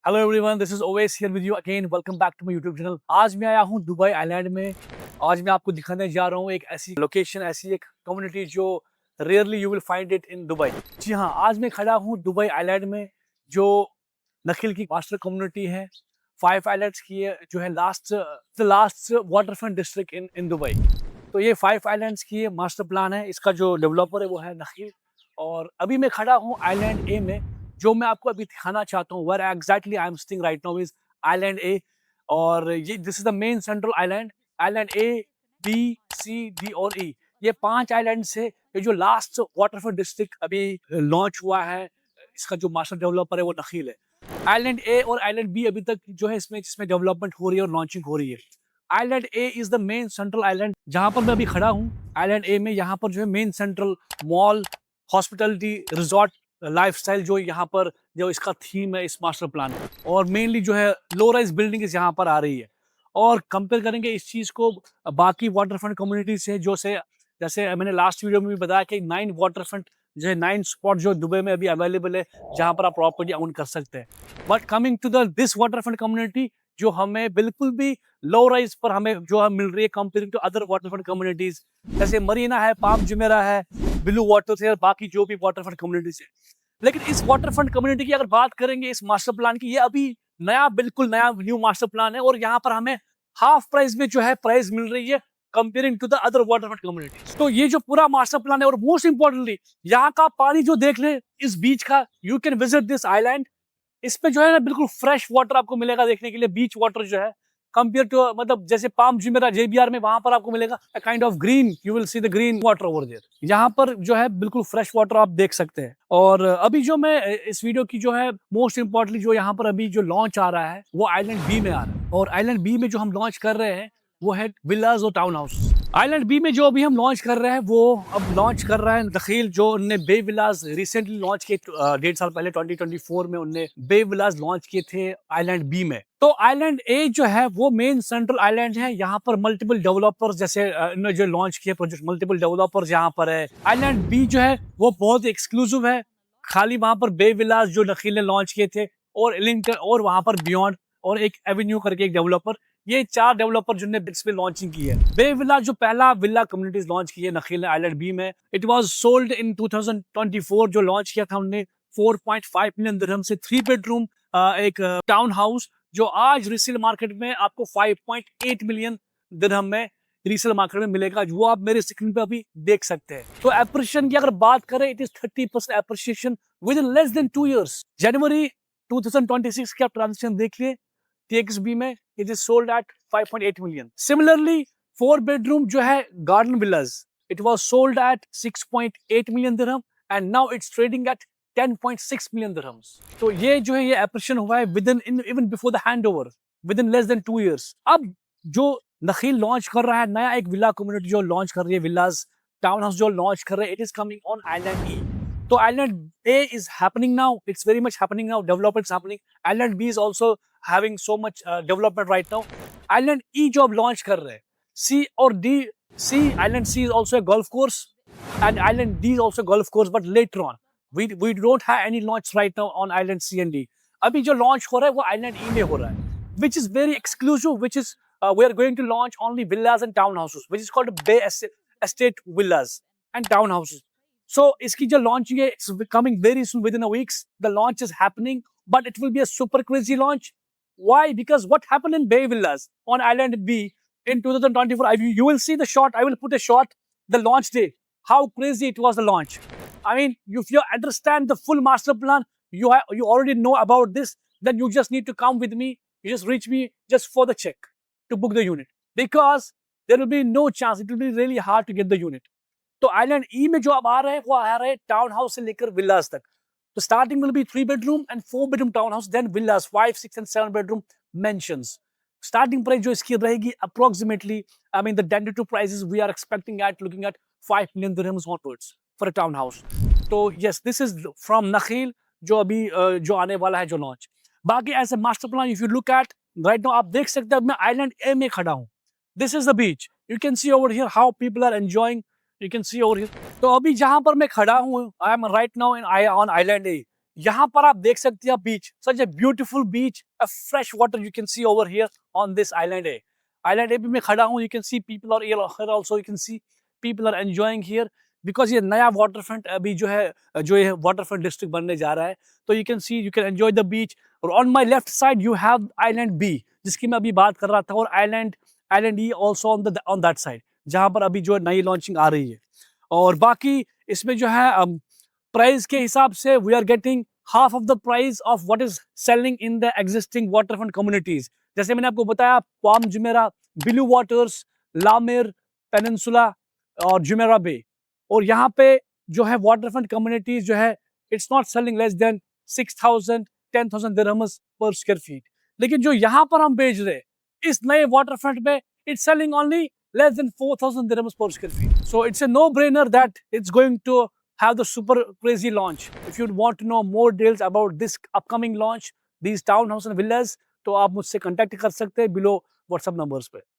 Hello everyone, this is Owais here with you again. Welcome back to my YouTube channel. आज मैं आया हूँ Dubai island में। आज मैं आपको दिखाने जा रहा हूँ एक ऐसी लोकेशन, ऐसी एक कम्युनिटी जो rarely you will find it in Dubai. जी हाँ, आज मैं खड़ा हूँ दुबई आइलैंड में, जो नखिल की मास्टर कम्युनिटी है। 5 आइलैंड्स की है, जो है last water front district in Dubai. तो ये 5 आइलैंड्स की मास्टर प्लान है। इसका जो डेवलपर है वो है नखिल। और अभी मैं खड़ा हूँ आइलैंड ए में, जो मैं आपको अभी दिखाना चाहता हूँ। Where exactly I am sitting right now is island A. और ये this is the main central island. Island A, B, C, D और ई, ये 5 आइलैंड से ये जो लास्ट वाटरफ्रंट डिस्ट्रिक्ट अभी लॉन्च हुआ है, इसका जो मास्टर डेवलपर है वो नखील है। आइलैंड ए और आइलैंड बी अभी तक जो है जिसमें डेवलपमेंट हो रही है और लॉन्चिंग हो रही है। Island A is the main central island, जहां पर मैं अभी खड़ा हूँ। आइलैंड ए में यहाँ पर जो है main central mall, hospitality, resort lifestyle, जो यहाँ पर जो इसका थीम है इस मास्टर प्लान में। और मेनली जो है लो राइज बिल्डिंग यहाँ पर आ रही है। और कंपेयर करेंगे इस चीज को बाकी वाटरफ्रंट कम्युनिटी से, जो से जैसे मैंने लास्ट वीडियो में भी बताया कि 9 वाटरफ्रंट जो है 9 स्पॉट जो दुबई में अभी अवेलेबल है, जहां पर आप प्रॉपर्टी ओन कर सकते हैं। But coming to this waterfront community, जो हमें बिल्कुल भी लो राइज पर हमें जो है मिल रही है comparing to other waterfront communities, जैसे मरीना है, पाम जुमेरा है, ब्लू वाटर से, और बाकी जो भी वाटरफ्रंट कम्युनिटीज है। लेकिन इस वाटरफ्रंट कम्युनिटी की अगर बात करेंगे, इस मास्टर प्लान की, ये अभी नया, बिल्कुल नया न्यू मास्टर प्लान है। और यहाँ पर हमें हाफ प्राइस में जो है प्राइस मिल रही है comparing to the other waterfront communities. तो ये जो पूरा मास्टर प्लान है, और मोस्ट इंपॉर्टेंटली यहाँ का पानी जो देख ले इस बीच का, you can visit this island. इसमें जो है ना बिल्कुल फ्रेश वाटर आपको मिलेगा देखने के लिए। बीच वाटर जो है कंपेयर टू, मतलब जैसे पाम जुमेरा जेबीआर में, वहां पर आपको मिलेगा a kind of green, you will see the green water over there. यहाँ पर जो है बिल्कुल फ्रेश वाटर आप देख सकते हैं। और अभी जो मैं इस वीडियो की जो है मोस्ट इंपॉर्टेंटली, जो यहाँ पर अभी जो लॉन्च आ रहा है वो आइलैंड बी में आ रहा है। और आइलैंड बी में जो हम लॉन्च कर रहे हैं वो है विलाज और टाउन हाउस। आइलैंड बी में जो अभी हम लॉन्च कर रहे हैं वो अब लॉन्च कर रहा है नखील, जो उनने बे विलाज रिसेंटली लॉन्च किए 1.5 साल पहले 2024 में उनने बे विलाज लॉन्च किए थे आइलैंड बी में। तो आइलैंड ए जो है वो मेन सेंट्रल आइलैंड है। यहाँ पर मल्टीपल डेवलपर्स, जैसे इन्होंने जो लॉन्च किए प्रोजेक्ट, मल्टीपल डेवलपर्स यहाँ पर है। आइलैंड बी जो है वो बहुत एक्सक्लूसिव है, खाली वहां पर बे विलाज जो नखील ने लॉन्च किए थे, और इलिंगटन, और वहां पर बियॉन्ड, और एक एवेन्यू करके एक डेवलपर, ये 4 डेवलपर जिनने इस पे लॉन्चिंग की है। बे विला जो पहला विला कम्युनिटीज लॉन्च की है नखील ने आइलैंड बी में, इट वाज सोल्ड इन 2024। जो लॉन्च किया था उन्होंने 4.5 मिलियन दिरहम से 3 बेडरूम एक टाउन हाउस, जो आज रीसेल मार्केट में आपको 5.8 मिलियन दिरहम में रीसेल मार्केट में मिलेगा, जो आप मेरे स्क्रीन पे अभी देख सकते हैं। तो एप्रिशिएशन की अगर बात करें, it is 30% appreciation with in less than 2 years। जनवरी 2026 के आप ट्रांजेक्शन देख लिए TXB में, it is sold at 5.8 million. Similarly, 4 bedroom जो है Garden Villas, it was sold at 6.8 million dirham and now it's trading at 10.6 million dirhams. तो ये जो है ये appreciation हुआ है within even before the handover, within less than 2 years. अब जो नखील लॉन्च कर रहा है नया एक विला कम्युनिटी जो लॉन्च कर रही है, विलाज टाउन हाउस जो लॉन्च कर रहे हैं, it is coming on island E. तो island A is happening now, it's very much happening now, development is happening. Island B is also having so much development right now. Island E जो अब launch कर रहे हैं, C और D, Island C is also a golf course and Island D is also a golf course, but later on we don't have any launch right now on Island C and D. अभी जो launch हो रहा है वो Island E में हो रहा है, which is very exclusive, which is we are going to launch only villas and townhouses, which is called Bay Estate Villas and Townhouses. So इसकी जो launching है, it's coming very soon, within a weeks. The launch is happening, but it will be a super crazy launch. Why? Because what happened in Bay Villas on Island B in 2024, you will see the shot. I will put a shot, the launch day, how crazy it was, the launch. I mean, if you understand the full master plan, you already know about this, then you just need to come with me. You just reach me just for the check to book the unit, because there will be no chance. It will be really hard to get the unit. तो Island E में जो अब आ रहे हैं वो आ रहे हैं town house से लेकर विलास तक। The starting will be 3 bedroom and 4 bedroom townhouse, then villas 5, 6 and 7 bedroom mansions. Starting price जो इसकी रहेगी approximately, I mean the tentative prices we are expecting at, looking at 5 million dirhams onwards for a townhouse. तो yes, this is from Nakheel जो अभी जो आने वाला है जो launch। बाकी ऐसे master plan if you look at right now, आप देख सकते हैं मैं आइलैंड ए में खड़ा हूँ। This is the beach. You can see over here how people are enjoying. You can see over here. तो अभी जहां पर मैं खड़ा हूँ, I am right now on Island A. यहाँ पर आप देख सकते हैं beach, such a beautiful beach, a fresh water you can see over here on this island A. Island A पे मैं खड़ा हूँ, यू कैन सी पीपल और here also you can see people are enjoying here because ये नया water front अभी जो ये वाटर फ्रंट डिस्ट्रिक्ट बनने जा रहा है। तो you can see, you can enjoy the beach. और on my left side you have island B, जिसकी मैं अभी बात कर रहा था, और island island E also on that side, जहाँ पर अभी जो नई लॉन्चिंग आ रही है। और बाकी इसमें जो है प्राइस के हिसाब से we are getting half of the price of what is selling in the existing waterfront communities. जैसे मैंने आपको बताया, Palm Jumeirah, Blue Waters, La Mer Peninsula और जुमेरा बे। और यहाँ पे जो है वाटरफ्रंट कम्युनिटीज जो है, it's not selling less than 6,000 10,000 dirhams per square feet. लेकिन जो यहाँ पर हम बेच रहे इस नए वाटरफ्रंट में, it's selling only less than 4,000 dirhams per square feet. So it's a no-brainer that it's going to have the super crazy launch. If you want to know more details about this upcoming launch, these townhouse and villas, तो आप मुझसे contact कर सकते हैं below WhatsApp numbers पे।